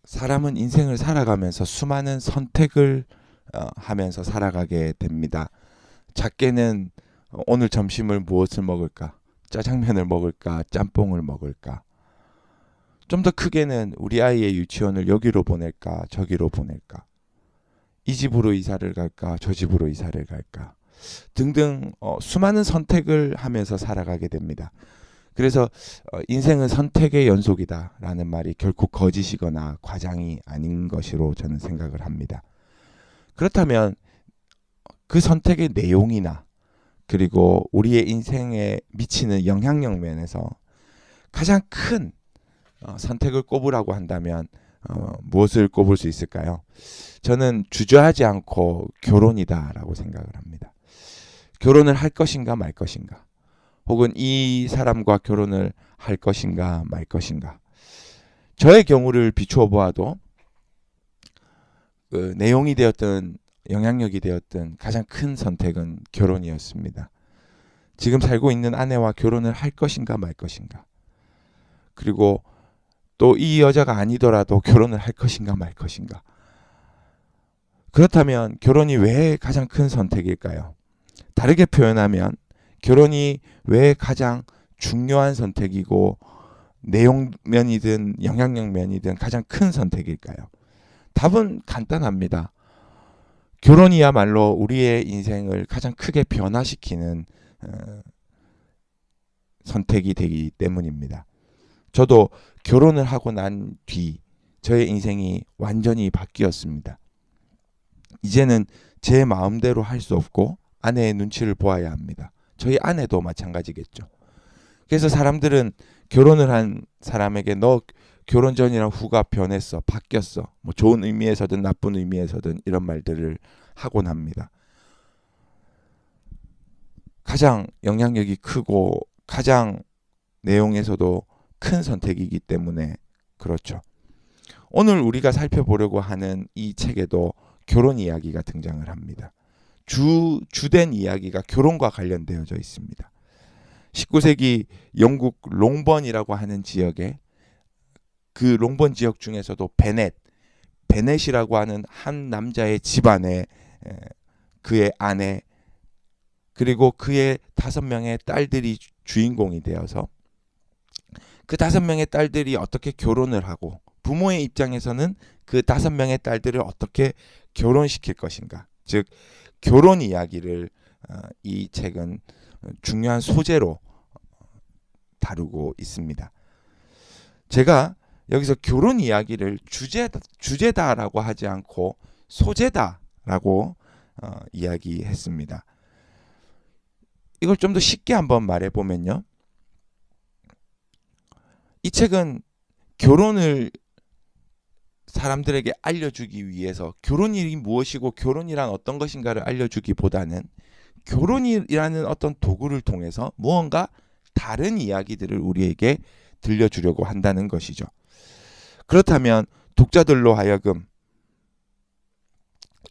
사람은 인생을 살아가면서 수많은 선택을 하면서 살아가게 됩니다. 작게는 오늘 점심을 무엇을 먹을까? 짜장면을 먹을까? 짬뽕을 먹을까? 좀 더 크게는 우리 아이의 유치원을 여기로 보낼까? 저기로 보낼까? 이 집으로 이사를 갈까? 저 집으로 이사를 갈까? 등등 수많은 선택을 하면서 살아가게 됩니다. 그래서 인생은 선택의 연속이다라는 말이 결코 거짓이거나 과장이 아닌 것으로 저는 생각을 합니다. 그렇다면 그 선택의 내용이나 그리고 우리의 인생에 미치는 영향력 면에서 가장 큰 선택을 꼽으라고 한다면 무엇을 꼽을 수 있을까요? 저는 주저하지 않고 결혼이다라고 생각을 합니다. 결혼을 할 것인가 말 것인가, 혹은 이 사람과 결혼을 할 것인가 말 것인가. 저의 경우를 비추어 보아도 그 내용이 되었든 영향력이 되었든 가장 큰 선택은 결혼이었습니다. 지금 살고 있는 아내와 결혼을 할 것인가 말 것인가, 그리고 또 이 여자가 아니더라도 결혼을 할 것인가 말 것인가. 그렇다면 결혼이 왜 가장 큰 선택일까요? 다르게 표현하면 결혼이 왜 가장 중요한 선택이고 내용 면이든 영향력 면이든 가장 큰 선택일까요? 답은 간단합니다. 결혼이야말로 우리의 인생을 가장 크게 변화시키는 선택이 되기 때문입니다. 저도 결혼을 하고 난 뒤 저의 인생이 완전히 바뀌었습니다. 이제는 제 마음대로 할 수 없고 아내의 눈치를 보아야 합니다. 저희 아내도 마찬가지겠죠. 그래서 사람들은 결혼을 한 사람에게 너 결혼 전이랑 후가 변했어, 바뀌었어, 뭐 좋은 의미에서든 나쁜 의미에서든 이런 말들을 하곤 합니다. 가장 영향력이 크고 가장 내용에서도 큰 선택이기 때문에 그렇죠. 오늘 우리가 살펴보려고 하는 이 책에도 결혼 이야기가 등장을 합니다. 주된 이야기가 결혼과 관련되어져 있습니다. 19세기 영국 롱번이라고 하는 지역에, 그 롱번 지역 중에서도 베넷이라고 하는 한 남자의 집안에 그의 아내 그리고 그의 5명의 딸들이 주인공이 되어서 그 5명의 딸들이 어떻게 결혼을 하고 부모의 입장에서는 그 5명의 딸들을 어떻게 결혼시킬 것인가, 즉 결혼 이야기를 이 책은 중요한 소재로 다루고 있습니다. 제가 여기서 결혼 이야기를 주제다라고 하지 않고 소재다라고 이야기했습니다. 이걸 좀 더 쉽게 한번 말해보면요, 이 책은 결혼을 사람들에게 알려주기 위해서 결혼이 무엇이고 결혼이란 어떤 것인가를 알려주기보다는 결혼이라는 어떤 도구를 통해서 무언가 다른 이야기들을 우리에게 들려주려고 한다는 것이죠. 그렇다면 독자들로 하여금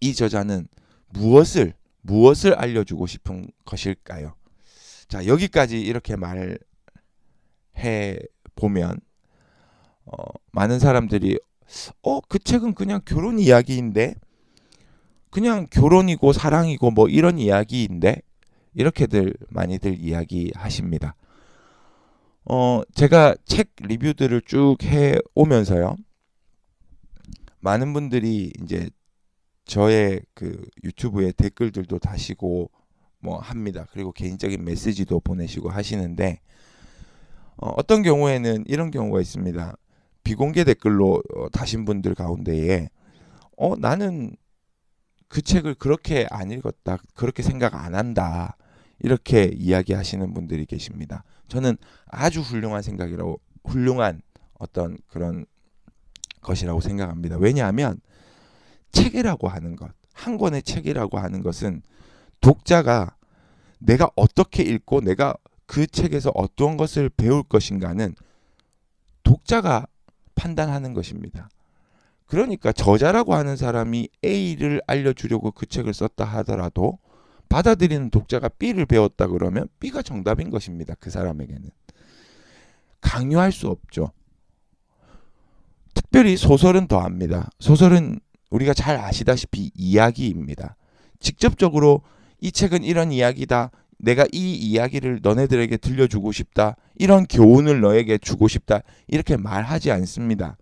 이 저자는 무엇을 알려주고 싶은 것일까요? 자, 여기까지 이렇게 말해 보면 많은 사람들이 그 책은 그냥 결혼 이야기인데, 그냥 결혼이고 사랑이고 뭐 이런 이야기인데, 이렇게들 많이들 이야기하십니다. 제가 책 리뷰들을 쭉 해 오면서요, 많은 분들이 이제 저의 그 유튜브에 댓글들도 다시고 뭐 합니다. 그리고 개인적인 메시지도 보내시고 하시는데, 어떤 경우에는 이런 경우가 있습니다. 비공개 댓글로 다신 분들 가운데에 나는 그 책을 그렇게 안 읽었다, 그렇게 생각 안 한다, 이렇게 이야기하시는 분들이 계십니다. 저는 아주 훌륭한 어떤 그런 것이라고 생각합니다. 왜냐하면 책이라고 하는 것, 한 권의 책이라고 하는 것은 독자가 내가 어떻게 읽고 내가 그 책에서 어떤 것을 배울 것인가는 독자가 판단하는 것입니다. 그러니까 저자라고 하는 사람이 A를 알려주려고 그 책을 썼다 하더라도 받아들이는 독자가 B를 배웠다 그러면 B가 정답인 것입니다. 그 사람에게는 강요할 수 없죠. 특별히 소설은 더합니다. 소설은 우리가 잘 아시다시피 이야기입니다. 직접적으로 이 책은 이런 이야기다. 내가 이 이야기를 너네들에게 들려주고 싶다. 이런 교훈을 너에게 주고 싶다. 이렇게 말하지 않습니다.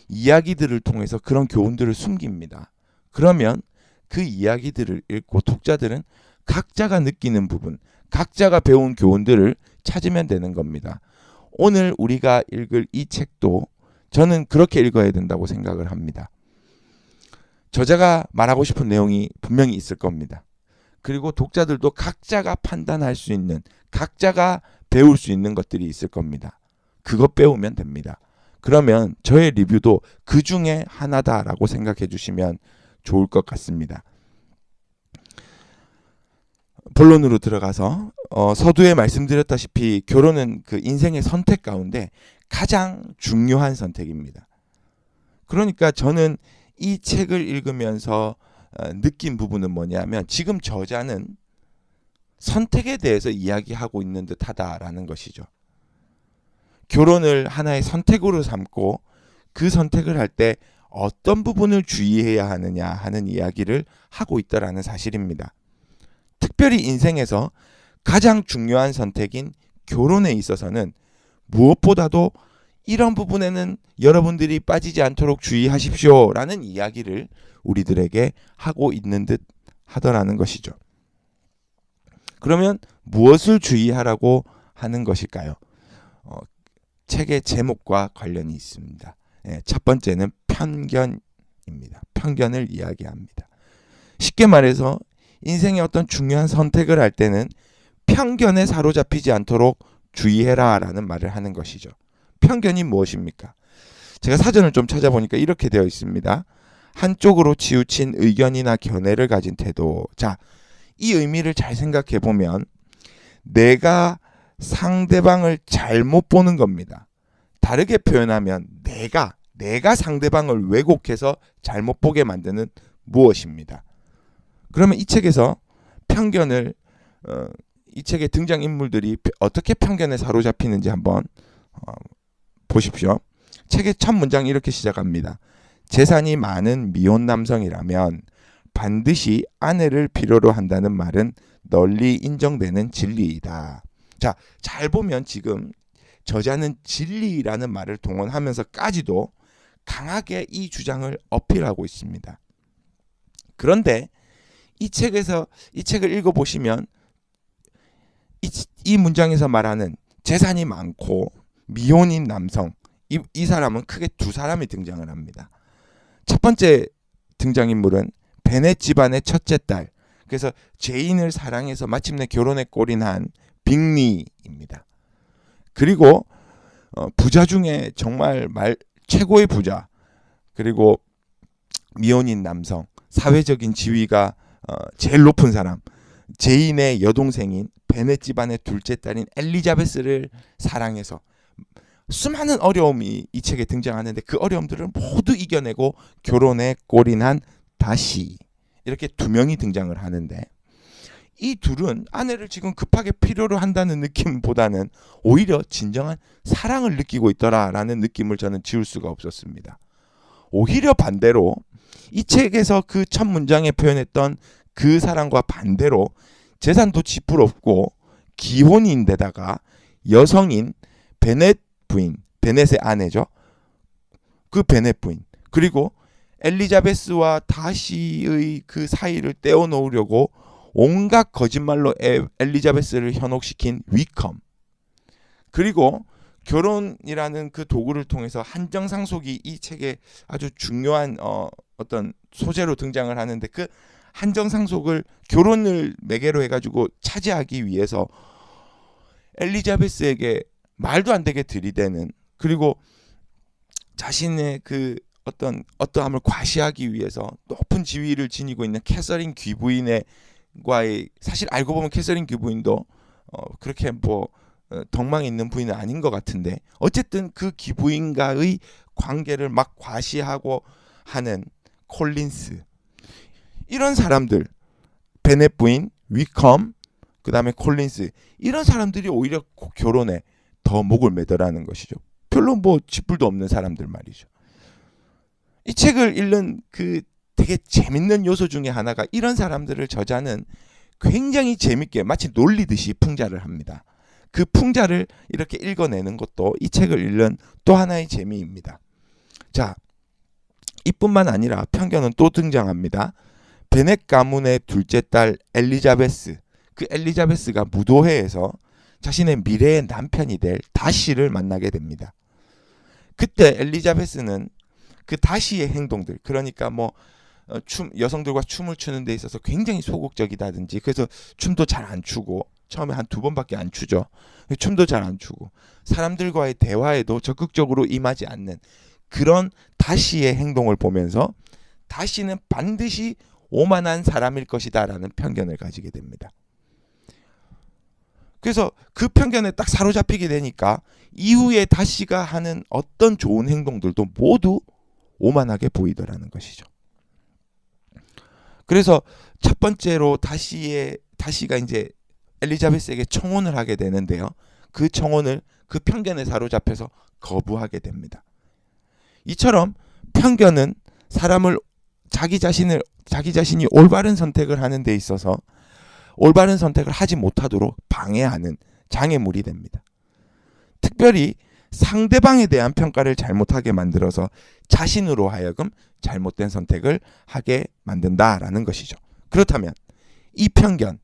이야기들을 통해서 그런 교훈들을 숨깁니다. 그러면 그 이야기들을 읽고 독자들은 각자가 느끼는 부분, 각자가 배운 교훈들을 찾으면 되는 겁니다. 오늘 우리가 읽을 이 책도 저는 그렇게 읽어야 된다고 생각을 합니다. 저자가 말하고 싶은 내용이 분명히 있을 겁니다. 그리고 독자들도 각자가 판단할 수 있는, 각자가 배울 수 있는 것들이 있을 겁니다. 그것 배우면 됩니다. 그러면 저의 리뷰도 그 중에 하나다라고 생각해 주시면 좋을 것 같습니다. 본론으로 들어가서 서두에 말씀드렸다시피 결혼은 그 인생의 선택 가운데 가장 중요한 선택입니다. 그러니까 저는 이 책을 읽으면서 느낀 부분은 뭐냐면 지금 저자는 선택에 대해서 이야기하고 있는 듯하다라는 것이죠. 결혼을 하나의 선택으로 삼고 그 선택을 할 때 어떤 부분을 주의해야 하느냐 하는 이야기를 하고 있다라는 사실입니다. 특별히 인생에서 가장 중요한 선택인 결혼에 있어서는 무엇보다도 이런 부분에는 여러분들이 빠지지 않도록 주의하십시오 라는 이야기를 우리들에게 하고 있는 듯 하더라는 것이죠. 그러면 무엇을 주의하라고 하는 것일까요? 책의 제목과 관련이 있습니다. 첫 번째는 편견입니다. 편견을 이야기합니다. 쉽게 말해서 인생의 어떤 중요한 선택을 할 때는 편견에 사로잡히지 않도록 주의해라 라는 말을 하는 것이죠. 편견이 무엇입니까? 제가 사전을 좀 찾아보니까 이렇게 되어 있습니다. 한쪽으로 치우친 의견이나 견해를 가진 태도. 자, 이 의미를 잘 생각해 보면 내가 상대방을 잘못 보는 겁니다. 다르게 표현하면 내가 상대방을 왜곡해서 잘못 보게 만드는 무엇입니다. 그러면 이 책에서 편견을 이 책의 등장인물들이 어떻게 편견에 사로잡히는지 한번 보십시오. 책의 첫 문장이 이렇게 시작합니다. 재산이 많은 미혼 남성이라면 반드시 아내를 필요로 한다는 말은 널리 인정되는 진리이다. 자, 잘 보면 지금 저자는 진리라는 말을 동원하면서까지도 강하게 이 주장을 어필하고 있습니다. 그런데 이 책을 읽어보시면 이 문장에서 말하는 재산이 많고 미혼인 남성, 이 사람은 크게 두 사람이 등장을 합니다. 첫 번째 등장인물은 베넷 집안의 첫째 딸, 그래서 제인을 사랑해서 마침내 결혼에 골인한 빅리입니다. 그리고 부자 중에 정말 최고의 부자, 그리고 미혼인 남성, 사회적인 지위가 제일 높은 사람, 제인의 여동생인 베넷 집안의 둘째 딸인 엘리자베스를 사랑해서 수많은 어려움이 이 책에 등장하는데 그 어려움들을 모두 이겨내고 결혼에 골인한 다시, 이렇게 두 명이 등장을 하는데 이 둘은 아내를 지금 급하게 필요로 한다는 느낌보다는 오히려 진정한 사랑을 느끼고 있더라라는 느낌을 저는 지울 수가 없었습니다. 오히려 반대로 이 책에서 그 첫 문장에 표현했던 그 사랑과 반대로 재산도 지푸럽고 기혼인데다가 여성인 베넷 부인, 베넷의 아내죠. 그 베넷 부인, 그리고 엘리자베스와 다시의 그 사이를 떼어놓으려고 온갖 거짓말로 엘리자베스를 현혹시킨 위컴, 그리고 결혼이라는 그 도구를 통해서 한정상속이 이 책의 아주 중요한 어떤 소재로 등장을 하는데 그 한정상속을 결혼을 매개로 해가지고 차지하기 위해서 엘리자베스에게 말도 안 되게 들이대는, 그리고 자신의 그 어떠함을 과시하기 위해서 높은 지위를 지니고 있는 캐서린 귀부인과의, 사실 알고 보면 캐서린 귀부인도 그렇게 덕망이 있는 부인은 아닌 것 같은데 어쨌든 그 귀부인과의 관계를 막 과시하고 하는 콜린스, 이런 사람들, 베넷 부인, 위컴, 그 다음에 콜린스, 이런 사람들이 오히려 결혼에 더 목을 매더라는 것이죠. 별로 쥐뿔도 없는 사람들 말이죠. 이 책을 읽는 그 되게 재밌는 요소 중에 하나가 이런 사람들을 저자는 굉장히 재밌게 마치 놀리듯이 풍자를 합니다. 그 풍자를 이렇게 읽어내는 것도 이 책을 읽는 또 하나의 재미입니다. 자, 이뿐만 아니라 편견은 또 등장합니다. 베넷 가문의 둘째 딸 엘리자베스, 그 엘리자베스가 무도회에서 자신의 미래의 남편이 될 다시를 만나게 됩니다. 그때 엘리자베스는 그 다시의 행동들, 그러니까 뭐 여성들과 춤을 추는 데 있어서 굉장히 소극적이다든지, 그래서 춤도 잘 안 추고, 처음에 한 2번밖에 안 추죠. 춤도 잘 안 추고, 사람들과의 대화에도 적극적으로 임하지 않는 그런 다시의 행동을 보면서 다시는 반드시 오만한 사람일 것이다 라는 편견을 가지게 됩니다. 그래서 그 편견에 딱 사로잡히게 되니까 이후에 다시가 하는 어떤 좋은 행동들도 모두 오만하게 보이더라는 것이죠. 그래서 첫 번째로 다시가 이제 엘리자베스에게 청혼을 하게 되는데요. 그 청혼을 그 편견에 사로잡혀서 거부하게 됩니다. 이처럼 편견은 사람을 자기 자신이 올바른 선택을 하는 데 있어서 올바른 선택을 하지 못하도록 방해하는 장애물이 됩니다. 특별히 상대방에 대한 평가를 잘못하게 만들어서 자신으로 하여금 잘못된 선택을 하게 만든다라는 것이죠. 그렇다면 이 편견,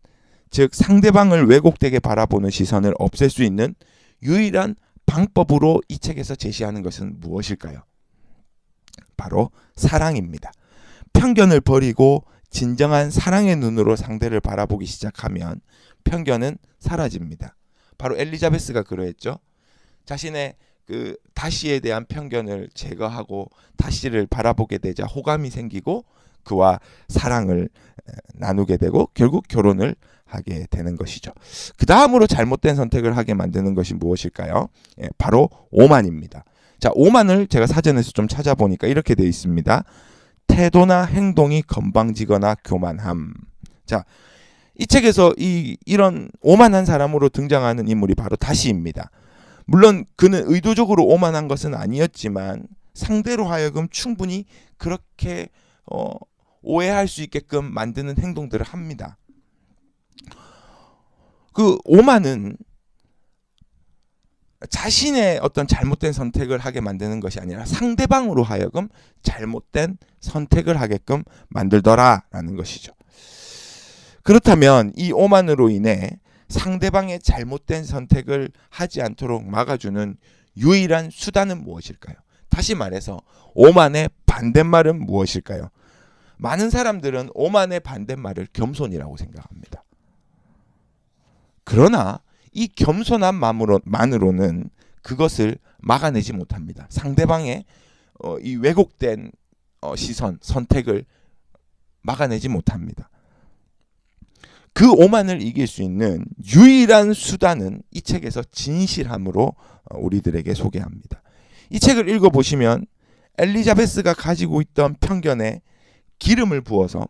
즉 상대방을 왜곡되게 바라보는 시선을 없앨 수 있는 유일한 방법으로 이 책에서 제시하는 것은 무엇일까요? 바로 사랑입니다. 편견을 버리고 진정한 사랑의 눈으로 상대를 바라보기 시작하면 편견은 사라집니다. 바로 엘리자베스가 그러했죠. 자신의 그 다시에 대한 편견을 제거하고 다시를 바라보게 되자 호감이 생기고 그와 사랑을 나누게 되고 결국 결혼을 하게 되는 것이죠. 그 다음으로 잘못된 선택을 하게 만드는 것이 무엇일까요? 바로 오만입니다. 자, 오만을 제가 사전에서 좀 찾아보니까 이렇게 되어 있습니다. 태도나 행동이 건방지거나 교만함. 자, 이 책에서 이런 오만한 사람으로 등장하는 인물이 바로 다시입니다. 물론 그는 의도적으로 오만한 것은 아니었지만 상대로 하여금 충분히 그렇게 오해할 수 있게끔 만드는 행동들을 합니다. 그 오만은 자신의 어떤 잘못된 선택을 하게 만드는 것이 아니라 상대방으로 하여금 잘못된 선택을 하게끔 만들더라라는 것이죠. 그렇다면 이 오만으로 인해 상대방의 잘못된 선택을 하지 않도록 막아주는 유일한 수단은 무엇일까요? 다시 말해서 오만의 반대말은 무엇일까요? 많은 사람들은 오만의 반대말을 겸손이라고 생각합니다. 그러나 이 겸손함만으로는 그것을 막아내지 못합니다. 상대방의 이 왜곡된 시선, 선택을 막아내지 못합니다. 그 오만을 이길 수 있는 유일한 수단은 이 책에서 진실함으로 우리들에게 소개합니다. 이 책을 읽어보시면 엘리자베스가 가지고 있던 편견에 기름을 부어서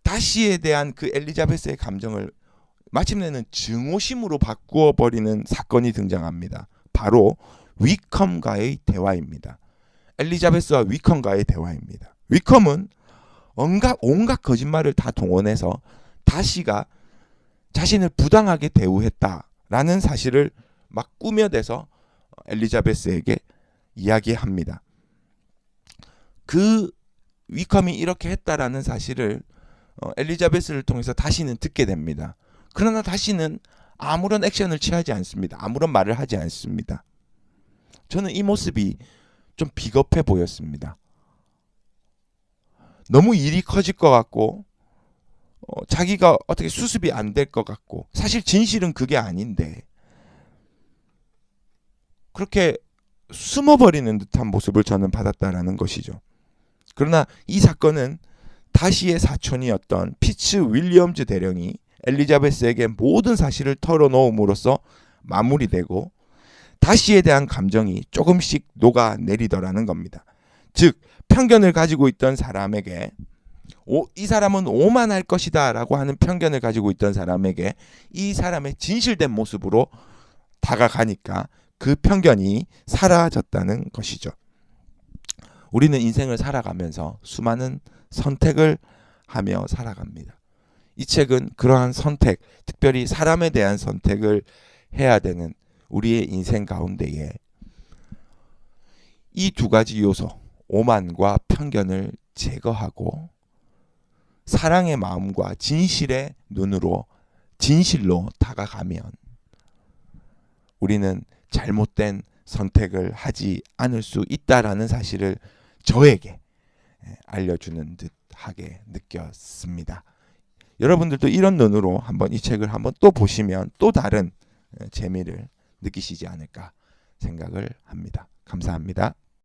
다시에 대한 그 엘리자베스의 감정을 마침내는 증오심으로 바꾸어 버리는 사건이 등장합니다. 바로 위컴과의 대화입니다. 엘리자베스와 위컴과의 대화입니다. 위컴은 온갖 거짓말을 다 동원해서 다시가 자신을 부당하게 대우했다라는 사실을 막 꾸며대서 엘리자베스에게 이야기합니다. 그 위컴이 이렇게 했다라는 사실을 엘리자베스를 통해서 다시는 듣게 됩니다. 그러나 다시는 아무런 액션을 취하지 않습니다. 아무런 말을 하지 않습니다. 저는 이 모습이 좀 비겁해 보였습니다. 너무 일이 커질 것 같고 자기가 어떻게 수습이 안 될 것 같고 사실 진실은 그게 아닌데 그렇게 숨어버리는 듯한 모습을 저는 받았다라는 것이죠. 그러나 이 사건은 다시의 사촌이었던 피츠 윌리엄즈 대령이 엘리자베스에게 모든 사실을 털어놓음으로써 마무리되고 다시에 대한 감정이 조금씩 녹아내리더라는 겁니다. 즉 편견을 가지고 있던 사람에게 이 사람은 오만할 것이다 라고 하는 편견을 가지고 있던 사람에게 이 사람의 진실된 모습으로 다가가니까 그 편견이 사라졌다는 것이죠. 우리는 인생을 살아가면서 수많은 선택을 하며 살아갑니다. 이 책은 그러한 선택, 특별히 사람에 대한 선택을 해야 되는 우리의 인생 가운데에 이 두 가지 요소, 오만과 편견을 제거하고 사랑의 마음과 진실의 눈으로 진실로 다가가면 우리는 잘못된 선택을 하지 않을 수 있다라는 사실을 저에게 알려주는 듯하게 느꼈습니다. 여러분들도 이런 눈으로 한번 이 책을 한번 또 보시면 또 다른 재미를 느끼시지 않을까 생각을 합니다. 감사합니다.